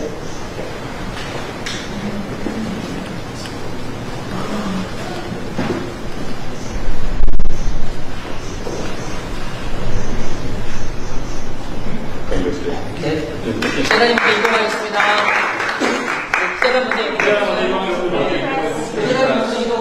대단히 이동하겠습니다. 대단히 먼저 이동하겠습니다. 대단히 먼저 이동.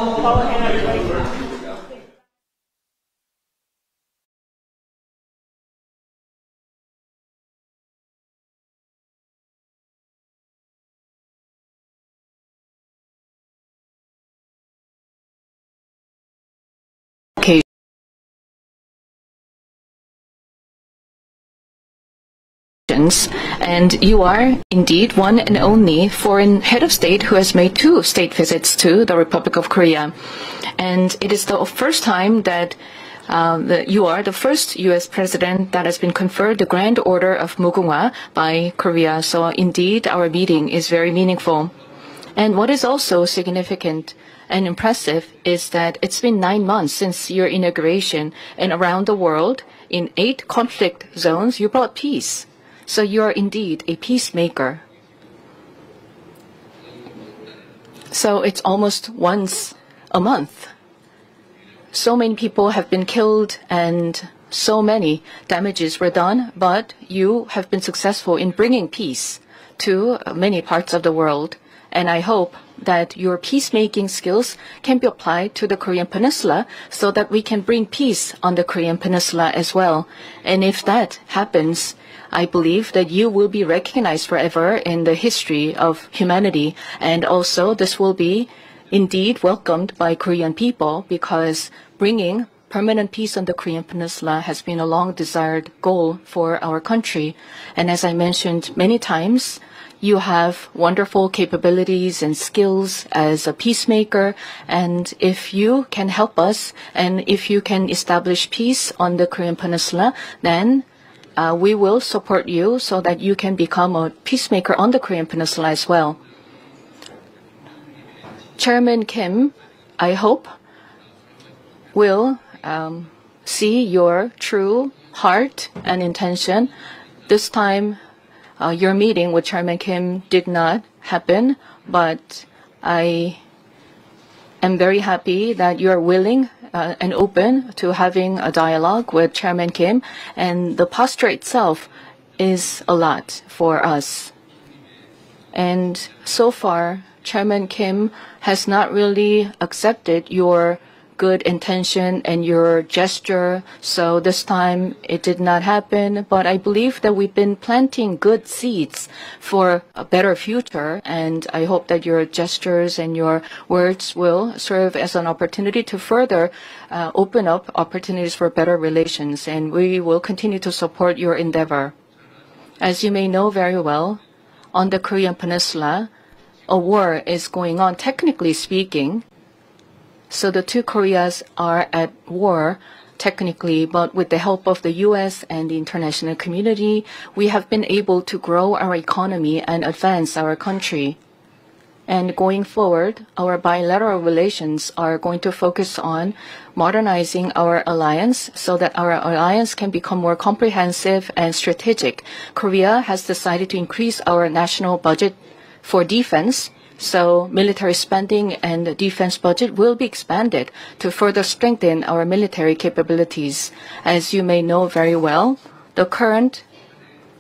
And you are indeed one and only foreign head of state who has made 2 state visits to the Republic of Korea. And it is the first time that you are the first U.S. president that has been conferred the Grand Order of Mugunghwa by Korea. So indeed, our meeting is very meaningful. And what is also significant and impressive is that it's been 9 months since your inauguration, and around the world, in 8 conflict zones, you brought peace. So you are indeed a peacemaker. So it's almost once a month. So many people have been killed and so many damages were done, but you have been successful in bringing peace to many parts of the world. And I hope that your peacemaking skills can be applied to the Korean Peninsula so that we can bring peace on the Korean Peninsula as well. And if that happens, I believe that you will be recognized forever in the history of humanity. And also this will be indeed welcomed by Korean people, because bringing permanent peace on the Korean Peninsula has been a long desired goal for our country. And as I mentioned many times, you have wonderful capabilities and skills as a peacemaker. And if you can help us, and if you can establish peace on the Korean Peninsula, then we will support you so that you can become a peacemaker on the Korean Peninsula as well. Chairman Kim, I hope, will see your true heart and intention. This time, your meeting with Chairman Kim did not happen, but I am very happy that you are willing and open to having a dialogue with Chairman Kim, and the posture itself is a lot for us. And so far, Chairman Kim has not really accepted your good intention and your gesture, so this time it did not happen. But I believe that we've been planting good seeds for a better future, and I hope that your gestures and your words will serve as an opportunity to further open up opportunities for better relations, and we will continue to support your endeavor. As you may know very well, on the Korean Peninsula, a war is going on, technically speaking. So the two Koreas are at war, technically, but with the help of the U.S. and the international community, we have been able to grow our economy and advance our country. And going forward, our bilateral relations are going to focus on modernizing our alliance so that our alliance can become more comprehensive and strategic. Korea has decided to increase our national budget for defense, so military spending and defense budget will be expanded to further strengthen our military capabilities. As you may know very well, the current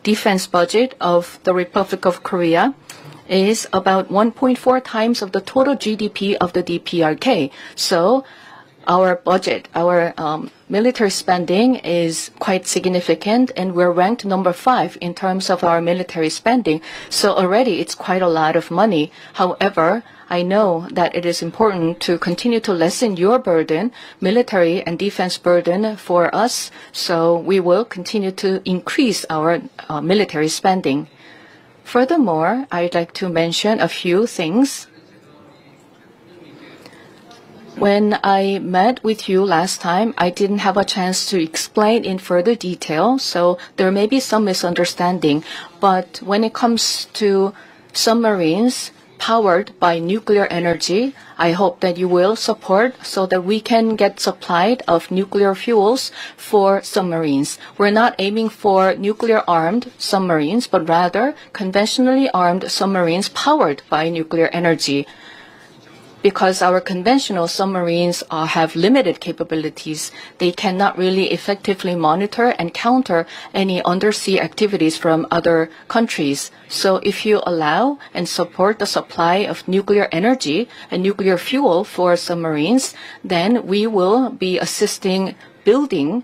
defense budget of the Republic of Korea is about 1.4 times of the total GDP of the DPRK. So our budget, our military spending is quite significant, and we're ranked number 5 in terms of our military spending. So already it's quite a lot of money. However, I know that it is important to continue to lessen your burden, military and defense burden for us. So we will continue to increase our military spending. Furthermore, I'd like to mention a few things. When I met with you last time, I didn't have a chance to explain in further detail, so there may be some misunderstanding. But when it comes to submarines powered by nuclear energy, I hope that you will support so that we can get supplied of nuclear fuels for submarines. We're not aiming for nuclear-armed submarines, but rather conventionally armed submarines powered by nuclear energy. Because our conventional submarines have limited capabilities, they cannot really effectively monitor and counter any undersea activities from other countries. So if you allow and support the supply of nuclear energy and nuclear fuel for submarines, then we will be assisting building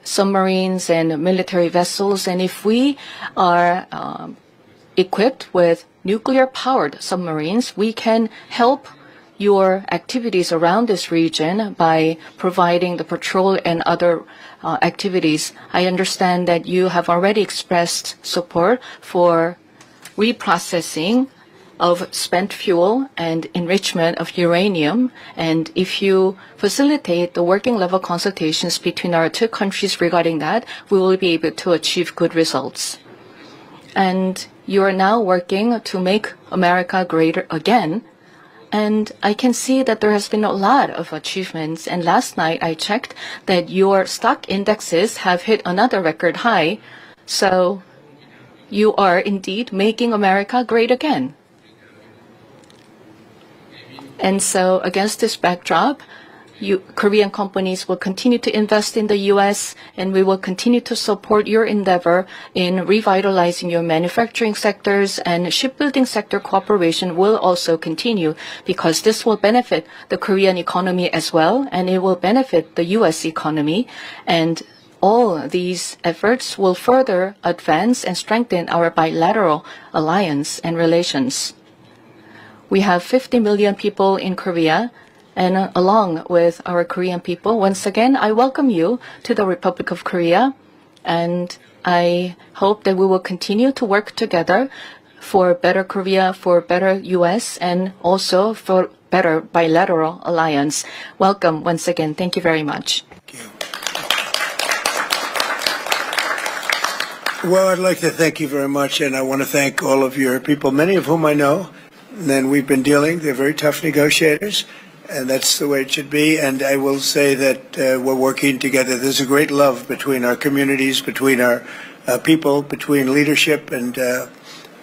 submarines and military vessels. And if we are equipped with nuclear-powered submarines, we can help your activities around this region by providing the patrol and other activities. I understand that you have already expressed support for reprocessing of spent fuel and enrichment of uranium. And if you facilitate the working level consultations between our two countries regarding that, we will be able to achieve good results. And you are now working to make America greater again. And I can see that there has been a lot of achievements. And last night I checked that your stock indexes have hit another record high. So you are indeed making America great again. And so against this backdrop, Korean companies will continue to invest in the U.S., and we will continue to support your endeavor in revitalizing your manufacturing sectors, and shipbuilding sector cooperation will also continue because this will benefit the Korean economy as well, and it will benefit the U.S. economy. And all these efforts will further advance and strengthen our bilateral alliance and relations. We have 50 million people in Korea, and along with our Korean people, once again, I welcome you to the Republic of Korea, and I hope that we will continue to work together for better Korea, for better U.S., and also for better bilateral alliance. Welcome once again. Thank you very much. Thank you. Well, I'd like to thank you very much, and I want to thank all of your people, many of whom I know, and we've been dealing. They're very tough negotiators. And that's the way it should be. And I will say that we're working together. There's a great love between our communities, between our people, between leadership, and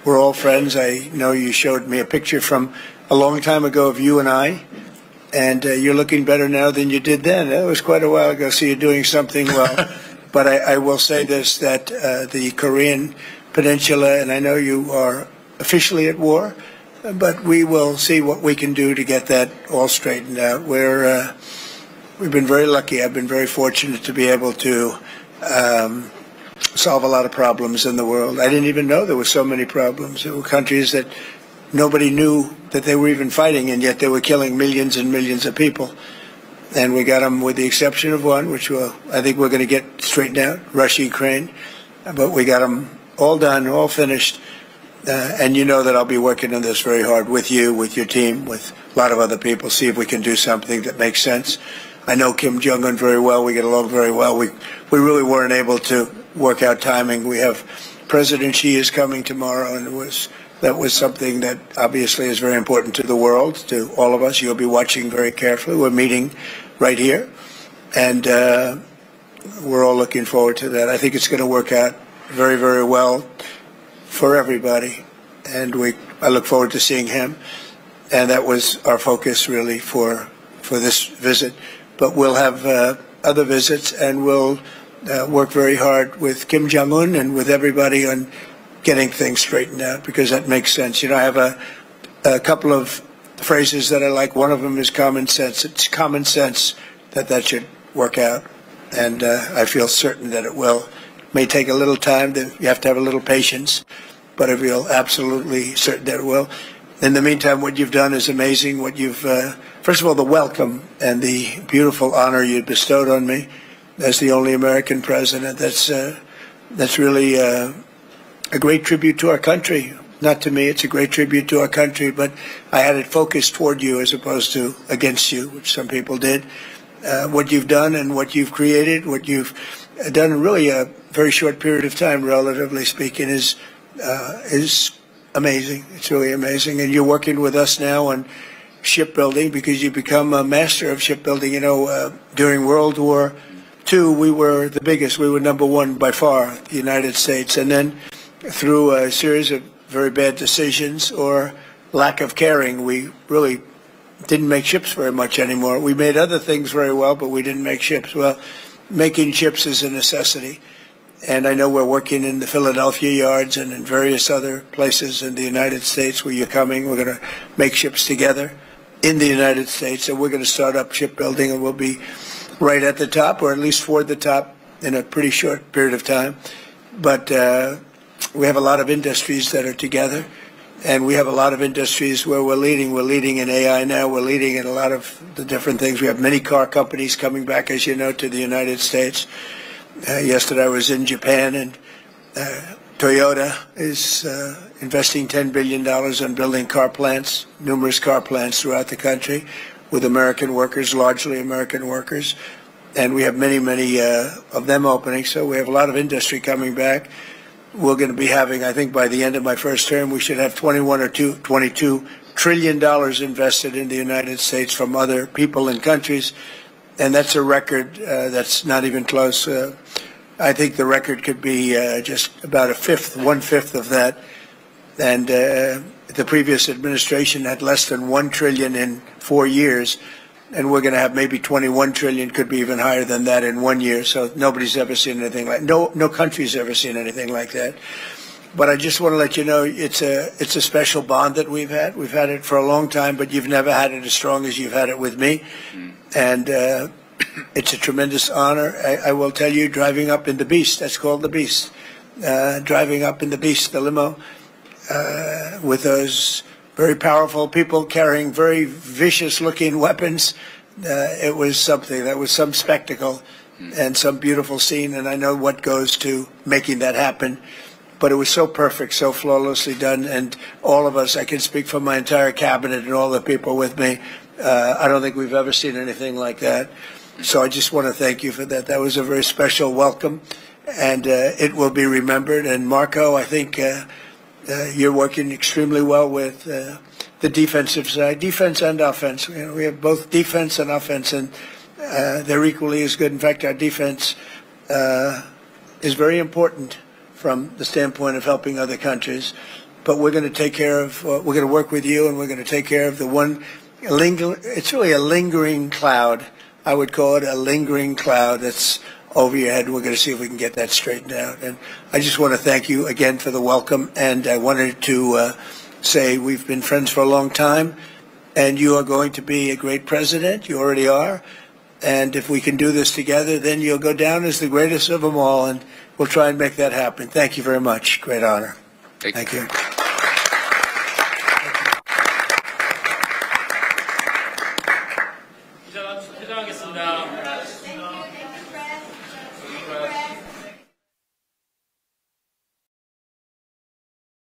we're all friends. I know you showed me a picture from a long time ago of you and I, and you're looking better now than you did then. That was quite a while ago, so you're doing something well. But I will say this, that the Korean Peninsula, and I know you are officially at war, but we will see what we can do to get that all straightened out. We've been very lucky. I've been very fortunate to be able to solve a lot of problems in the world. I didn't even know there were so many problems. There were countries that nobody knew that they were even fighting, and yet they were killing millions and millions of people. And we got them, with the exception of one, which I think we're going to get straightened out, Russia, Ukraine. But we got them all done, all finished. And you know that I'll be working on this very hard with you, with your team, with a lot of other people, see if we can do something that makes sense. I know Kim Jong-un very well. We get along very well. We really weren't able to work out timing. We have President Xi is coming tomorrow, and that was something that obviously is very important to the world, to all of us. You'll be watching very carefully. We're meeting right here, and we're all looking forward to that. I think it's going to work out very, very well for everybody, and I look forward to seeing him. And that was our focus really for this visit. But we'll have other visits, and we'll work very hard with Kim Jong-un and with everybody on getting things straightened out, because that makes sense. You know, I have a couple of phrases that I like. One of them is common sense. It's common sense that should work out, and I feel certain that it will. May take a little time. You have to have a little patience, but I feel absolutely certain that it will. In the meantime, what you've done is amazing. What you've, first of all, the welcome and the beautiful honor you bestowed on me as the only American president. That's really a great tribute to our country. Not to me, it's a great tribute to our country, but I had it focused toward you as opposed to against you, which some people did. What you've done and what you've created, what you've done in really a very short period of time, relatively speaking, is amazing. It's really amazing. And you're working with us now on shipbuilding because you become a master of shipbuilding. You know, during World War II, we were the biggest. We were number one by far, the United States. And then through a series of very bad decisions or lack of caring, we really didn't make ships very much anymore. We made other things very well, but we didn't make ships. Well, making ships is a necessity. And I know we're working in the Philadelphia yards and in various other places in the United States where you're coming. We're going to make ships together in the United States, and we're going to start up shipbuilding, and we'll be right at the top, or at least toward the top, in a pretty short period of time. But we have a lot of industries that are together, and we have a lot of industries where we're leading. We're leading in AI now. We're leading in a lot of the different things. We have many car companies coming back, as you know, to the United States. Yesterday I was in Japan, and Toyota is investing $10 billion on building car plants, numerous car plants throughout the country with American workers, largely American workers. And we have many, many of them opening. So we have a lot of industry coming back. We're going to be having, I think by the end of my first term, we should have $22 trillion invested in the United States from other people and countries. And that's a record that's not even close. I think the record could be just about one-fifth of that. And the previous administration had less than $1 trillion in 4 years. and we're going to have maybe 21 trillion, could be even higher than that in 1 year. So nobody's ever seen anything like, no country's ever seen anything like that. But I just want to let you know it's a special bond that we've had. We've had it for a long time, but you've never had it as strong as you've had it with me. And it's a tremendous honor. I will tell you, driving up in the Beast, that's called the Beast, driving up in the Beast, the limo, with those very powerful people carrying very vicious-looking weapons, it was something. That was some spectacle and some beautiful scene, and I know what goes to making that happen. But it was so perfect, so flawlessly done, and all of us, I can speak for my entire cabinet and all the people with me, I don't think we've ever seen anything like that. So I just want to thank you for that. That was a very special welcome, and it will be remembered. And Marco, I think you're working extremely well with the defensive side, defense and offense. You know, we have both defense and offense, and they're equally as good. In fact, our defense is very important from the standpoint of helping other countries. But we're going to take care of, we're going to work with you, and we're going to take care of the one, it's really a lingering cloud. I would call it a lingering cloud that's over your head. We're going to see if we can get that straightened out. And I just want to thank you again for the welcome. And I wanted to say we've been friends for a long time, and you are going to be a great president. You already are. And if we can do this together, then you'll go down as the greatest of them all, and we'll try and make that happen. Thank you very much. Great honor. Thank you.